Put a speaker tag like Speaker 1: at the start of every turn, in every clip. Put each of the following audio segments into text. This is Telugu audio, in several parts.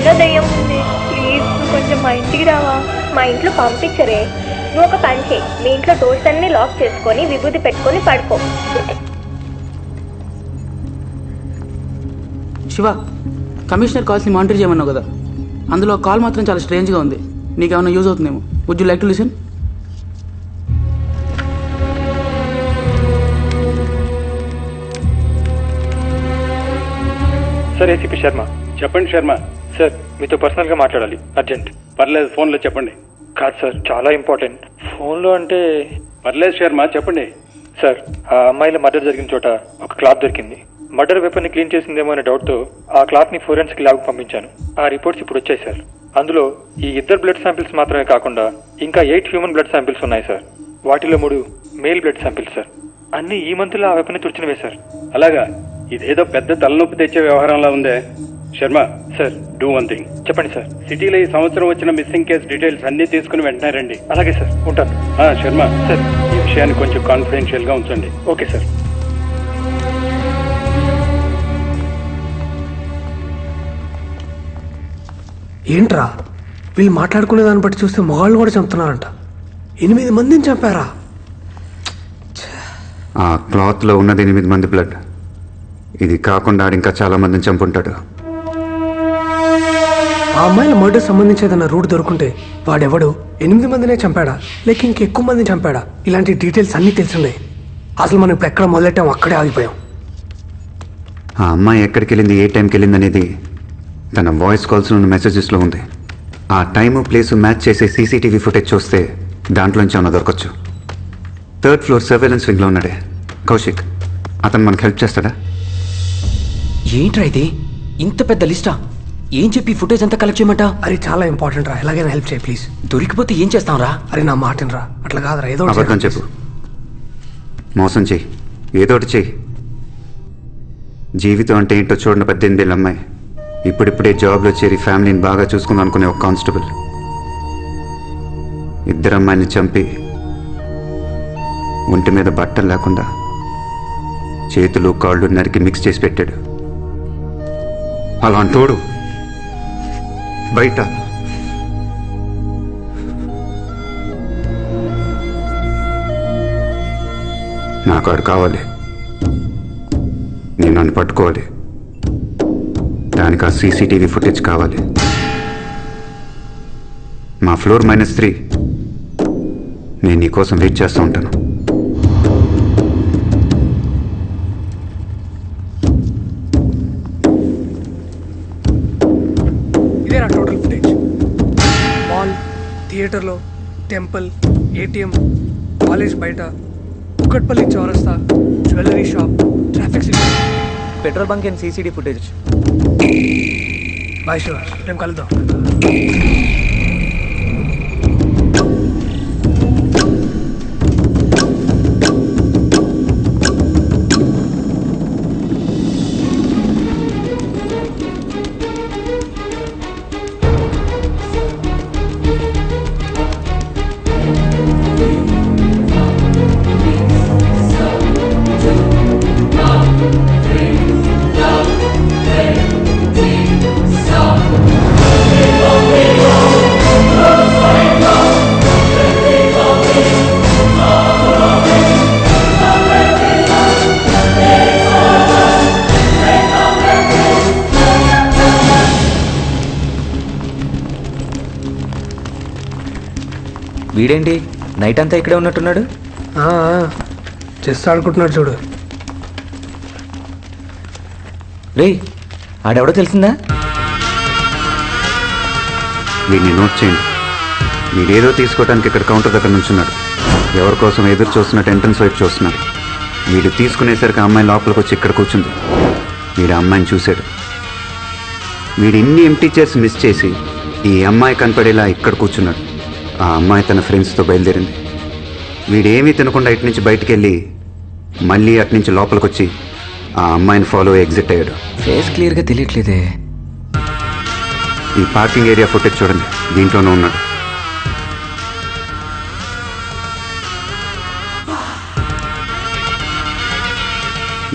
Speaker 1: ఇంట్లో దయ్యం ఉంది, ప్లీజ్ నువ్వు కొంచెం మా ఇంటికి రావా. మా ఇంట్లో పంపించరే. నువ్వు ఒక పని చేయి, మీ ఇంట్లో డోర్స్ అన్ని లాక్ చేసుకొని విభూతి పెట్టుకొని పడుకో.
Speaker 2: శివ, కమిషనర్ కాల్స్ని మానిటర్ చేయమన్నావు కదా, అందులో కాల్ మాత్రం చాలా స్ట్రేంజ్గా ఉంది. నీకేమైనా యూజ్ అవుతుందేమో. Would you like to listen?
Speaker 3: Sir, ACP Sharma.
Speaker 4: చెప్పండి శర్మ.
Speaker 3: సార్, మీతో పర్సనల్గా మాట్లాడాలి, అర్జెంట్.
Speaker 4: పర్లేదు, ఫోన్లో చెప్పండి.
Speaker 3: కాదు సార్, చాలా ఇంపార్టెంట్. ఫోన్లో అంటే?
Speaker 4: పర్లేదు శర్మ, చెప్పండి.
Speaker 3: సార్, ఆ అమ్మాయిల మర్డర్ జరిగిన చోట ఒక క్లాత్ దొరికింది. మర్డర్ వెపన్ని క్లీన్ చేసిందేమో అనే డౌట్తో ఆ క్లాత్ని ఫోరెన్సిక్ ల్యాబ్కి పంపించాను. ఆ రిపోర్ట్స్ ఇప్పుడు వచ్చాయి సార్. అందులో ఈ 2 బ్లడ్ శాంపిల్స్ మాత్రమే కాకుండా ఇంకా 8 హ్యూమన్ బ్లడ్ శాంపిల్స్ ఉన్నాయి సార్. వాటిలో 3 మేల్ బ్లడ్ శాంపిల్స్ సార్. అన్నీ ఈ మంత్లో ఆ వెపన్ని తుడిచినవే సార్.
Speaker 4: అలాగా? ఇదేదో పెద్ద తలనొప్పి తెచ్చే వ్యవహారంలా ఉందే. Sharma
Speaker 3: sir,
Speaker 4: do one thing.
Speaker 3: చెప్పండి సార్.
Speaker 4: సిటీలో ఈ సంవత్సరం వచ్చిన మిస్సింగ్ కేసు డీటెయిల్స్ అన్ని తీసుకుని వెంటనే రండి.
Speaker 3: అలాగే సార్, ఉంటాను.
Speaker 4: శర్మ
Speaker 3: సార్,
Speaker 4: ఈ విషయాన్ని కొంచెం కాన్ఫిడెన్షియల్ గా ఉంచండి.
Speaker 3: Okay sir.
Speaker 5: ఏంట్రా వీళ్ళు మాట్లాడుకునే దాన్ని బట్టి చూస్తే మొగాళ్ళు కూడా చంపుతున్నారంట. 8 మందిని చంపారా?
Speaker 6: ఆ క్లాత్లో ఉన్నది 8 మంది బ్లడ్. ఇది కాకుండా ఇంకా చాలా మందిని చంపుంటాడు.
Speaker 5: ఆ అమ్మాయిల మర్డర్ సంబంధించేదన్న రూట్ దొరుకుంటే వాడెవడు 8 మందినే చంపాడా లేక ఇంకెక్కువ మందిని చంపాడా? ఇలాంటి డీటెయిల్స్ అన్నీ తెలిసిండే. అసలు మనం ఇప్పుడు ఎక్కడ మొదలెట్టాం అక్కడే ఆగిపోయాం.
Speaker 6: ఆ అమ్మాయి ఎక్కడికి వెళ్ళింది, ఏ టైంకి వెళ్ళింది అనేది తన వాయిస్ కాల్స్లో ఉన్న మెసేజెస్లో ఉంది. ఆ టైము ప్లేసు మ్యాచ్ చేసే సీసీటీవీ ఫుటేజ్ చూస్తే దాంట్లోంచి ఏమన్నా దొరకచ్చు. 3rd ఫ్లోర్ సర్వేలెన్స్ వింగ్లో ఉన్నాడే కౌశిక్. అతను మనకు హెల్ప్ చేస్తాడా?
Speaker 7: ఏంట్రా ఇది, ఇంత పెద్ద లిస్టా? ఏం చెప్పి ఫుటేజ్ అంతా కలెక్ట్ చేయమంటా?
Speaker 5: అరే చాలా ఇంపార్టెంట్ రా, ఎలాగైనా హెల్ప్ చేయి ప్లీజ్.
Speaker 7: దొరికిపోతే ఏం చేస్తాంరా?
Speaker 5: అరే నా మాటనరా, అట్లా కాదురా, ఏదో ఒకటి
Speaker 6: అబద్ధం చెప్పు, మోసం చెయ్యి, ఏదోటి చెయ్యి. జీవితం అంటే ఏంటో చూడని 18 ఏళ్ళ అమ్మాయి ఇప్పుడిప్పుడే జాబ్లో చేరి ఫ్యామిలీని బాగా చూసుకుందాం అనుకునే ఒక కానిస్టేబుల్ 2 అమ్మాయిని చంపి ఒంటి మీద బట్టలు లేకుండా చేతులు కాళ్ళు నరికి మిక్స్ చేసి పెట్టాడు. అలాంటోడు బయట నాకు ఆడు కావాలి. నేను నన్ను పట్టుకోవాలి. దానికి ఆ సీసీటీవీ ఫుటేజ్ కావాలి. మా ఫ్లోర్ -3 నేను నీకోసం వెయిట్ చేస్తూ ఉంటాను.
Speaker 5: ఇదే నా టోటల్ ఫుటేజ్. మాల్, థియేటర్లో, టెంపుల్, ఏటీఎం, కాలేజ్ బయట, కుకట్పల్లి చౌరస్తా, jewellery shop, traffic signal,
Speaker 7: petrol bunk and CCD footage.
Speaker 5: Bye Shiva, రేపు కలుద్దాం.
Speaker 7: వీడేంటి నైట్ అంతా ఇక్కడే ఉన్నట్టున్నాడు?
Speaker 5: చెస్ ఆడుకుంటున్నాడు చూడు.
Speaker 7: రేయ్, ఆడెవడో తెలిసిందా?
Speaker 6: వీడిని నోట్ చేయండి. వీడేదో తీసుకోవడానికి ఇక్కడ కౌంటర్ దగ్గర నుంచున్నాడు. ఎవరి కోసం ఎదురు చూస్తున్నట్టు ఎంట్రన్స్ వైపు చూస్తున్నాడు. వీడు తీసుకునేసరికి ఆ అమ్మాయి లోపలికి వచ్చి ఇక్కడ కూర్చుంది. వీడు ఆ అమ్మాయిని చూశాడు. వీడు ఇన్ని ఎంటీ చైర్స్ మిస్ చేసి ఈ అమ్మాయి కనపడేలా ఇక్కడ కూర్చున్నాడు. ఆ అమ్మాయి తన ఫ్రెండ్స్తో బయలుదేరింది. వీడేమీ తినకుండా ఇటు నుంచి బయటికి వెళ్ళి మళ్ళీ అటు నుంచి లోపలికి వచ్చి ఆ అమ్మాయిని ఫాలో ఎగ్జిట్ అయ్యాడు.
Speaker 7: ఫేస్ క్లియర్గా తెలియట్లేదే.
Speaker 6: ఈ పార్కింగ్ ఏరియా ఫుటేజ్ చూడండి, దీంట్లోనే ఉన్నాడు.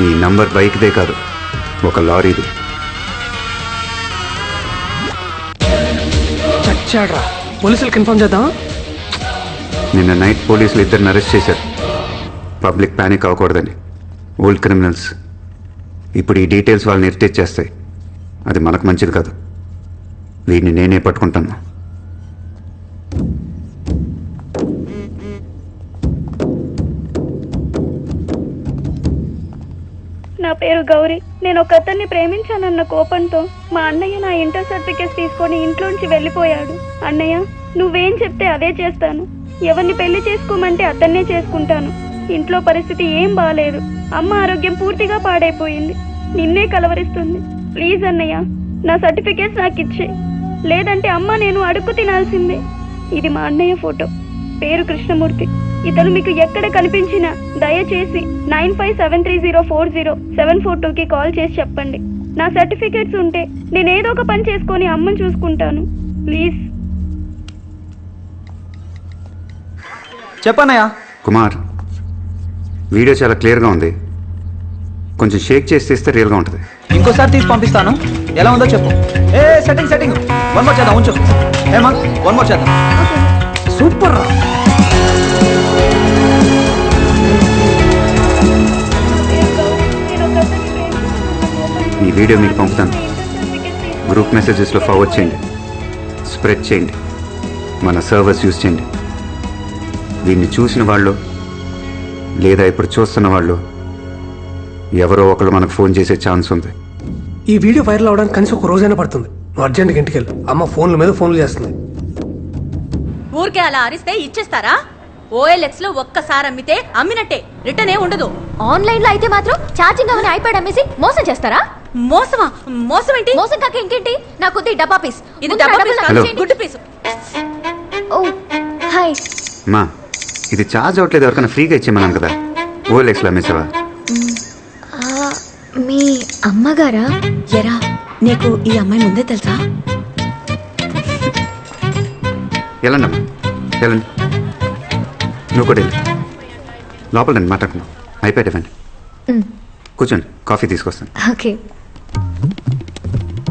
Speaker 6: ఈ నంబర్ బైక్దే కాదు, ఒక లారీది.
Speaker 5: చచ్చాడ్రా. పోలీసులకు ఇన్ఫార్మ్ చేద్దామా?
Speaker 6: నిన్న నైట్ పోలీసులు ఇద్దరిని అరెస్ట్ చేశారు. పబ్లిక్ ప్యానిక్ అవ్వకూడదని. Old criminals. ఇప్పుడు ఈ డీటెయిల్స్ వాళ్ళని ఇరిటేట్ చేస్తాయి. అది మనకు మంచిది కాదు. వీడిని నేనే పట్టుకుంటాను.
Speaker 1: నా పేరు గౌరీ. నేను ఒక అతన్ని ప్రేమించానన్న కోపంతో మా అన్నయ్య నా ఇంటర్ సర్టిఫికేట్స్ తీసుకొని ఇంట్లోంచి వెళ్ళిపోయాడు. అన్నయ్య, నువ్వేం చెప్తే అదే చేస్తాను. ఎవరిని పెళ్లి చేసుకోమంటే అతన్నే చేసుకుంటాను. ఇంట్లో పరిస్థితి ఏం బాలేదు. అమ్మ ఆరోగ్యం పూర్తిగా పాడైపోయింది. నిన్నే కలవరిస్తుంది. ప్లీజ్ అన్నయ్య, నా సర్టిఫికేట్స్ నాకు ఇచ్చే, లేదంటే అమ్మ నేను అడుక్కు తినాల్సిందే. ఇది మా అన్నయ్య ఫోటో. పేరు కృష్ణమూర్తి. ఇతను మీకు ఎక్కడ కనిపించినా దయచేసి 9573040742కి కాల్ చేసి చెప్పండి. నా సర్టిఫికేట్స్ ఉంటే నేను ఏదో ఒక పని చేసుకొని అమ్మని చూసుకుంటాను. ప్లీజ్.
Speaker 7: చెప్పన్నయ్య.
Speaker 6: కుమార్, వీడియో చాలా క్లియర్గా ఉంది. కొంచెం షేక్ చేసి తీస్తే రియల్గా ఉంటుంది.
Speaker 7: ఇంకోసారి తీసి పంపిస్తాను. ఎలా ఉందో చెప్పు. ఏ సెట్టింగ్ సెట్టింగ్ వన్ మోర్ చేద్దాం. ఉంచు. ఏమా వన్ మోర్ చేద్దాం.
Speaker 5: సూపర్ రా.
Speaker 6: ఈ వీడియో మీకు పంపుతాను. గ్రూప్ మెసేజెస్లో ఫార్వర్డ్ చేయండి, స్ప్రెడ్ చేయండి, మన సర్వర్స్ యూజ్ చేయండి. దీన్ని చూసిన వాళ్ళు లేదా ఇప్పుడు చూస్తున్న వాళ్ళు ఎవరో ఒకరు మనకు ఫోన్ చేసే ఛాన్స్ ఉంది.
Speaker 5: ఈ వీడియో వైరల్ అవడానికి కనీసం ఒక రోజైనా పడుతుంది. నువ్వు అర్జెంట్గా ఇంటికి వెళ్ళు. అమ్మ ఫోన్ల మీద ఫోన్లు చేస్తుంది.
Speaker 8: ఊరికే అలా అరిస్తే ఇచ్చేస్తారా? OLX లో ఒక్కసారి అమ్మితే అమ్మినట్టే, రిటర్న్ ఏ ఉండదు.
Speaker 9: ఆన్లైన్ లో అయితే మాత్రం ఛార్జింగ్ అవని ఐప్యాడ్ అమ్మేసి మోసం చేస్తారా?
Speaker 8: మోసమా? మోసం ఏంటి?
Speaker 9: మోసం కాక ఇంకేంటి? నాకు కొద్ది డబ్బా పీస్.
Speaker 8: ఇది డబ్బా పీస్ కాదు,
Speaker 6: హలో.
Speaker 8: గుడ్డు పీసు.
Speaker 9: ఓ హాయ్.
Speaker 6: అమ్మా, ఇది ఛార్జ్ అవ్వట్లేదు. ఎవరికైనా ఫ్రీగా ఇచ్చేమన్నాను కదా. OLXలో అమ్మేసావా?
Speaker 9: మీ అమ్మగారా?
Speaker 8: ఎరా, నీకు ఈ అమ్మాయి ముందే తెలుసా?
Speaker 6: వెళ్ళండి అమ్మా, వెళ్ళండి. నువ్వు కూడా వెళ్ళి లోపల రండి, మాట్లాడుకుందాం. అయిపోయాడు ఇవ్వండి. కూర్చోండి, కాఫీ తీసుకొస్తాను.
Speaker 9: ఓకే.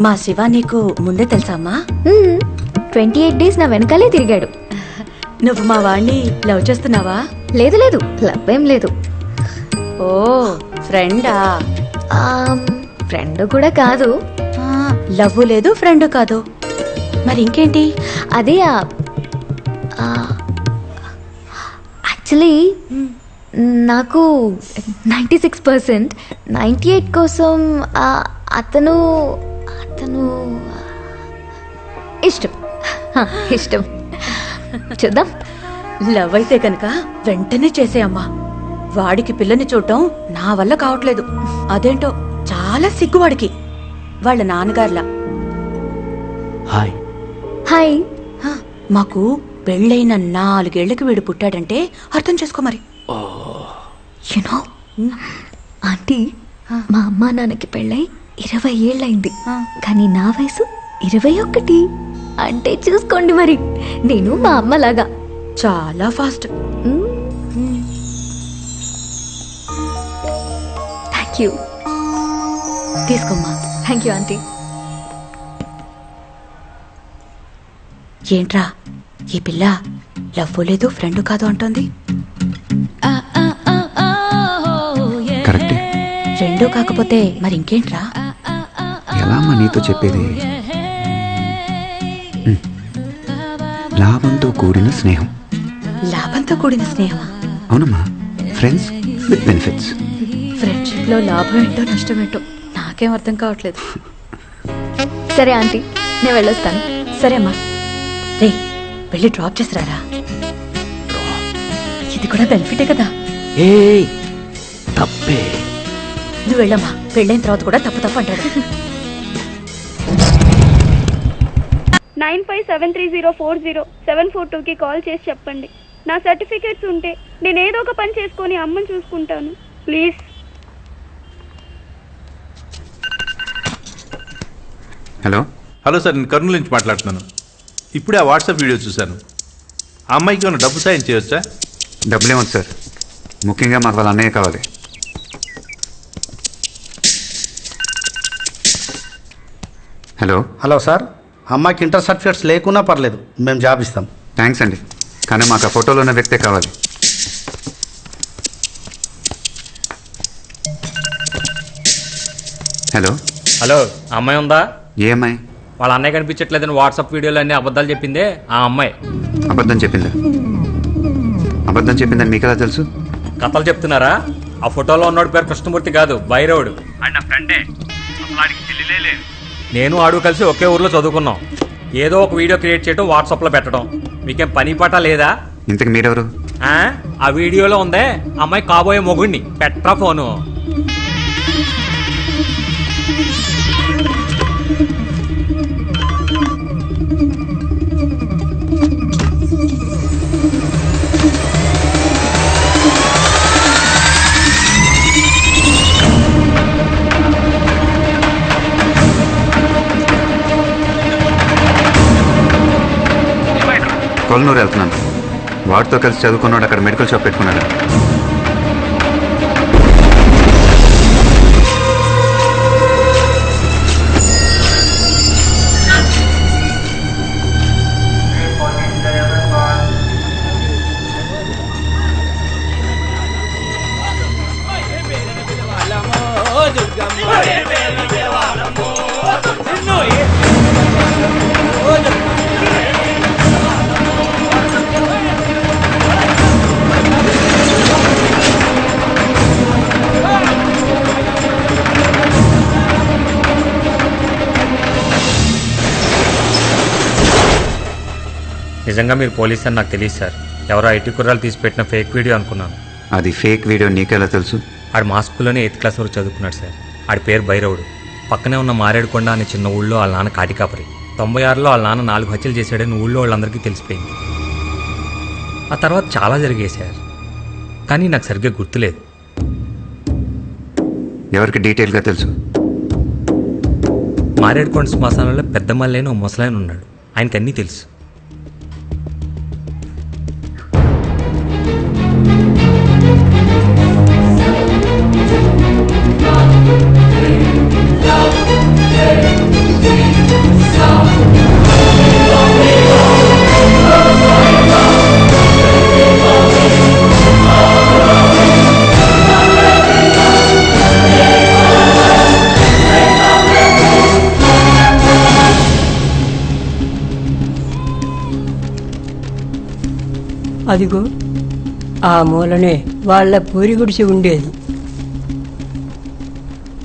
Speaker 8: మా శివ నీకు ముందే తెలుసా అమ్మా?
Speaker 9: 28 days నా వెనకాలే తిరిగాడు.
Speaker 8: నువ్వు మా వాడిని లవ్ చేస్తున్నావా?
Speaker 9: లేదు లేదు, క్లబ్ ఏం లేదు.
Speaker 8: ఓ ఫ్రెండా?
Speaker 9: ఫ్రెండ్ కూడా కాదు.
Speaker 8: లవ్ లేదు, ఫ్రెండ్ కాదు, మరి ఇంకేంటి?
Speaker 9: అదే యాక్చువల్లీ నాకు 96%, 98 కోసం అతను ఇష్టం. ఇష్టం. చూద్దాం.
Speaker 8: లవ్ అయితే కనుక వెంటనే చేసేయమ్మా. వాడికి పిల్లని చూడటం నా వల్ల కావట్లేదు. అదేంటో చాలా సిగ్గు వాడికి, వాళ్ళ నాన్నగారులా.
Speaker 2: హాయ్.
Speaker 9: హాయ్.
Speaker 8: మాకు పెళ్ళైన 4 ఏళ్లకి వీడు పుట్టాడంటే అర్థం చేసుకో మరి.
Speaker 9: యునో ఆంటీ, మా అమ్మా నాన్నకి పెళ్ళై 20 ఏళ్ళైంది. కానీ నా వయసు 21. అంటే చూసుకోండి మరి, నేను మా అమ్మలాగా
Speaker 8: చాలా ఫాస్ట్.
Speaker 9: Thank you.
Speaker 8: తీసుకోమ్మా.
Speaker 9: Thank you aunty.
Speaker 8: ఏంట్రా ఈ పిల్ల లవ్ లేదు, ఫ్రెండ్ కాదు అంటోంది?
Speaker 6: కరెక్టే.
Speaker 8: రెండూ కాకపోతే మరి ఇంకేంట్రా?
Speaker 6: ఎలా అమ్మా నీతో చెప్పేది? లాభంతో కూడిన స్నేహం.
Speaker 8: లాభంతో కూడిన స్నేహమా?
Speaker 6: అవునమ్మా, ఫ్రెండ్స్ విత్ బెనిఫిట్స్.
Speaker 8: ఫ్రెండ్షిప్ లో లాభం ఏంటో నష్టం ఏంటో నాకేం అర్థం కావట్లేదు.
Speaker 9: సరే ఆంటీ, నేను వెళ్ళొస్తాను.
Speaker 8: సరే అమ్మా. రే, వెళ్ళి డ్రాప్ చేసిరారా. ఇది కూడా బెనిఫిటే కదా.
Speaker 2: ఏ తప్పే.
Speaker 8: నువ్వు వెళ్ళమ్మా, పెళ్ళైన తర్వాత కూడా తప్పు తప్పు అంటాడు.
Speaker 1: 9573040742కి కాల్ చేసి చెప్పండి. నా సర్టిఫికేట్స్ ఉంటే నేను ఏదో ఒక పని చేసుకొని అమ్మని చూసుకుంటాను. ప్లీజ్.
Speaker 6: హలో.
Speaker 10: హలో సార్, నేను కర్నూలు నుంచి మాట్లాడుతున్నాను. ఇప్పుడే ఆ వాట్సాప్ వీడియో చూశాను. ఆ అమ్మాయికి ఏమైనా డబ్బు సాయం చేయొచ్చా?
Speaker 6: డబ్బులేమొద్దు సార్, ముఖ్యంగా మాకు వాళ్ళ అన్నయ్య కావాలి.
Speaker 11: హలో
Speaker 5: హలో సార్,
Speaker 11: అమ్మాయికి ఇంటర్ సర్టిఫికేట్స్ లేకున్నా పర్లేదు, మేము జాబ్ ఇస్తాం.
Speaker 6: థ్యాంక్స్ అండి, కానీ మాకు ఆ ఫోటోలో ఉన్న వ్యక్తే కావాలి. హలో
Speaker 12: హలో, అమ్మాయి ఉందా?
Speaker 6: ఏ అమ్మాయి?
Speaker 12: వాళ్ళ అన్నయ్య కనిపించట్లేదని వాట్సాప్ వీడియోలు అన్ని అబద్ధాలు చెప్పిందే ఆ అమ్మాయి.
Speaker 6: అబద్ధం చెప్పిందా? అబద్ధం చెప్పిందని మీకు ఎలా తెలుసు?
Speaker 12: కథలు చెప్తున్నారా? ఆ ఫోటోలో ఉన్నోడి పేరు కృష్ణమూర్తి కాదు, భైరవుడు. ఆయన నా ఫ్రెండే, అసలు ఆడికి చెల్లిలే లేదు. నేను ఆడు కలిసి ఒకే ఊర్లో చదువుకున్నాం. ఏదో ఒక వీడియో క్రియేట్ చేయడం, వాట్సాప్లో పెట్టడం. మీకేం పని పాట లేదా?
Speaker 6: ఇంతకు మీరెవరు?
Speaker 12: ఆ వీడియోలో ఉందే అమ్మాయి కాబోయే మొగుడిని. Petra phone.
Speaker 6: కొల్లనూరు వెళ్తున్నాను. వాడితో కలిసి చదువుకున్నాడు, అక్కడ మెడికల్ షాప్ పెట్టుకున్నాడు.
Speaker 12: నిజంగా మీరు పోలీస్ అని నాకు తెలియదు సార్. ఎవరో ఐటీ కుర్రాలు తీసి పెట్టిన ఫేక్ వీడియో అనుకున్నాను.
Speaker 6: అది ఫేక్ వీడియో నీకెలా తెలుసు?
Speaker 12: ఆడు మా స్కూల్లోనే 8th క్లాస్ వరకు చదువుకున్నాడు సార్. ఆడి పేరు భైరవుడు. పక్కనే ఉన్న మారేడుకొండ అనే చిన్న ఊళ్ళో వాళ్ళ నాన్న కాటికాపరి. 96లో వాళ్ళ నాన్న 4 హత్యలు చేశాడని ఊళ్ళో వాళ్ళందరికీ తెలిసిపోయింది. ఆ తర్వాత చాలా జరిగాయి సార్, కానీ నాకు సరిగ్గా గుర్తులేదు.
Speaker 6: ఎవరికి డీటెయిల్గా తెలుసు?
Speaker 12: మారేడుకొండ శ్మశానంలో పెద్ద మల్లైన ఓ ముసలాయన ఉన్నాడు. ఆయనకి అన్నీ తెలుసు.
Speaker 13: అదిగో ఆ మూలనే వాళ్ళ పూరి గుడిసి ఉండేది.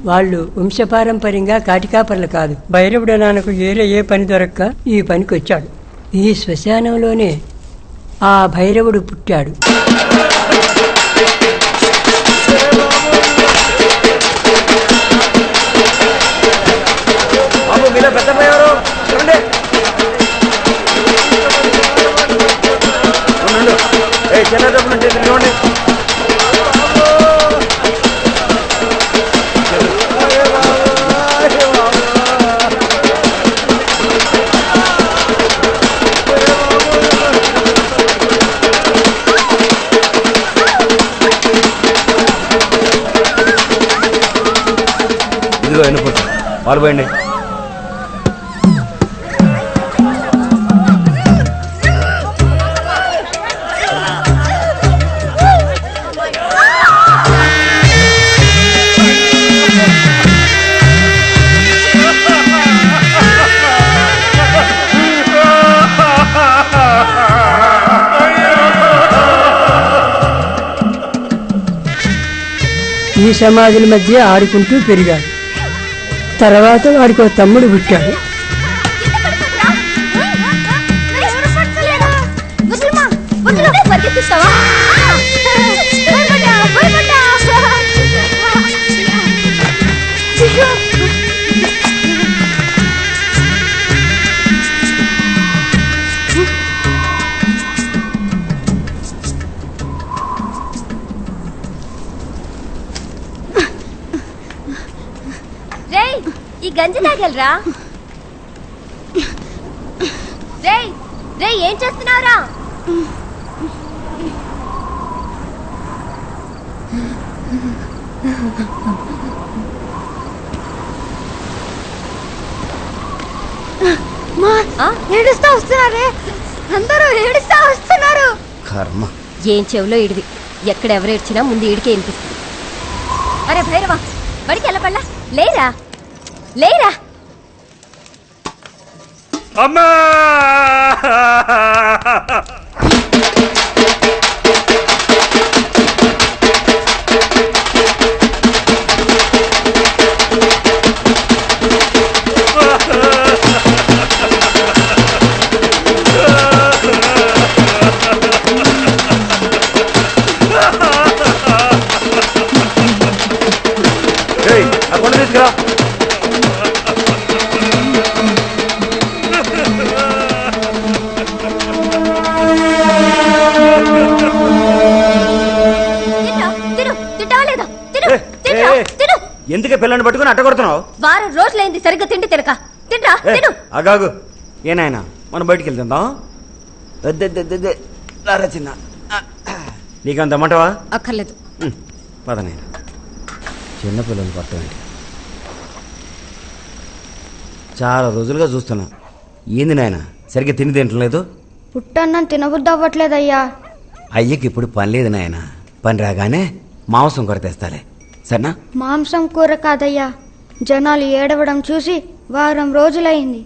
Speaker 13: వాళ్ళు వంశపారంపర్యంగా కాటికాపర్లు కాదు. భైరవుడు నాన్నకు ఏరే ఏ పని దొరక్క ఈ పనికి వచ్చాడు. ఈ శ్మశానంలోనే ఆ భైరవుడు పుట్టాడు.
Speaker 7: ఇదిగో ఎన్నుకుంటా వాళ్ళు పోయండి.
Speaker 13: ఈ సమాధుల మధ్య ఆడుకుంటూ పెరిగాడు. తర్వాత వాడికి ఒక తమ్ముడు పుట్టాడు.
Speaker 9: ఈ గంజి తాగలరా? రేయ్ రేయ్ ఏం చేస్తున్నావురా? ఏడుస్తా వస్తున్నారే, అందరూ ఏడుస్తా వస్తున్నారు.
Speaker 11: కర్మ.
Speaker 9: ఏం చెవులో ఇడివి, ఎక్కడెవరు ఏడ్చినా ముందు ఈడికే వినిపిస్తుంది. అరే భైరవా, బడికి వెళ్ళపల్లా, లేరా లేరా.
Speaker 3: అమ్మా!
Speaker 11: తీసుకురా. ఎందుకే పిల్లని పట్టుకుని అట్టగొడుతున్నావు?
Speaker 9: వారం రోజులైంది సరిగ్గా తిండి తినక. తింటా తిను.
Speaker 11: అగాగు ఏనాయనా, మనం బయటికి వెళ్తుందాం. చిన్న నీకంత అమ్మంటావా?
Speaker 9: అక్కర్లేదు.
Speaker 11: పదనైనా చిన్నపిల్లలు పట్టండి. చాలా రోజులుగా చూస్తున్నా. ఏంది నాయన సరిగ్గా తిని తింటలేదు?
Speaker 14: పుట్టన్నం తినబుద్ధి అవ్వట్లేదయ్యా.
Speaker 11: అయ్యకి ఇప్పుడు పని లేదు నాయన. పని రాగానే మాంసం కూర తెస్తాలే, సరేనా?
Speaker 14: మాంసం కూర కాదయ్యా, జనాలు ఏడవడం చూసి వారం రోజులైంది.